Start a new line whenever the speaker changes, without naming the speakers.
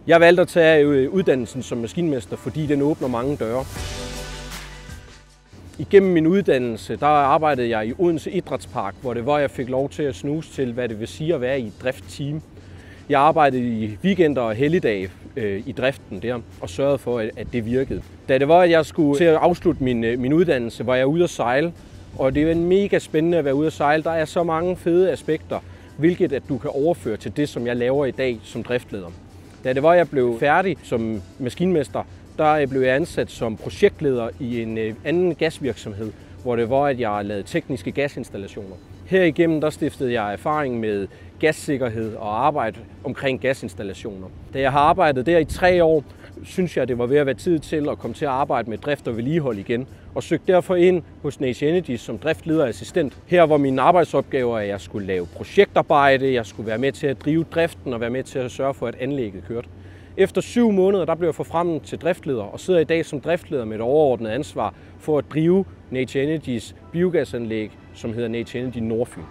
Jeg valgte at tage uddannelsen som maskinmester, fordi den åbner mange døre. Igennem min uddannelse, der arbejdede jeg i Odense Idrætspark, hvor det var, jeg fik lov til at snuse til, hvad det vil sige at være i et driftteam. Jeg arbejdede i weekender og helligdage i driften der, og sørgede for, at det virkede. Da det var, at jeg skulle til at afslutte min uddannelse, var jeg ude at sejle, og det var mega spændende at være ude at sejle. Der er så mange fede aspekter, hvilket at du kan overføre til det, som jeg laver i dag som driftleder. Da det var, jeg blev færdig som maskinmester, der blev jeg ansat som projektleder i en anden gasvirksomhed, hvor det var, at jeg lavede tekniske gasinstallationer. Herigennem der stiftede jeg erfaring med gassikkerhed og arbejde omkring gasinstallationer. Da jeg har arbejdet der i 3 år, synes jeg, det var ved at være tid til at komme til at arbejde med drift og vedligehold igen, og søgte derfor ind hos Nature Energy som driftleder-assistent. Her var mine arbejdsopgaver, at jeg skulle lave projektarbejde, jeg skulle være med til at drive driften og være med til at sørge for, at anlægget kørte. Efter 7 måneder der blev jeg forfremmet til driftleder og sidder i dag som driftleder med et overordnet ansvar for at drive Nature Energys biogasanlæg, som hedder Nature Energy Nordfyn.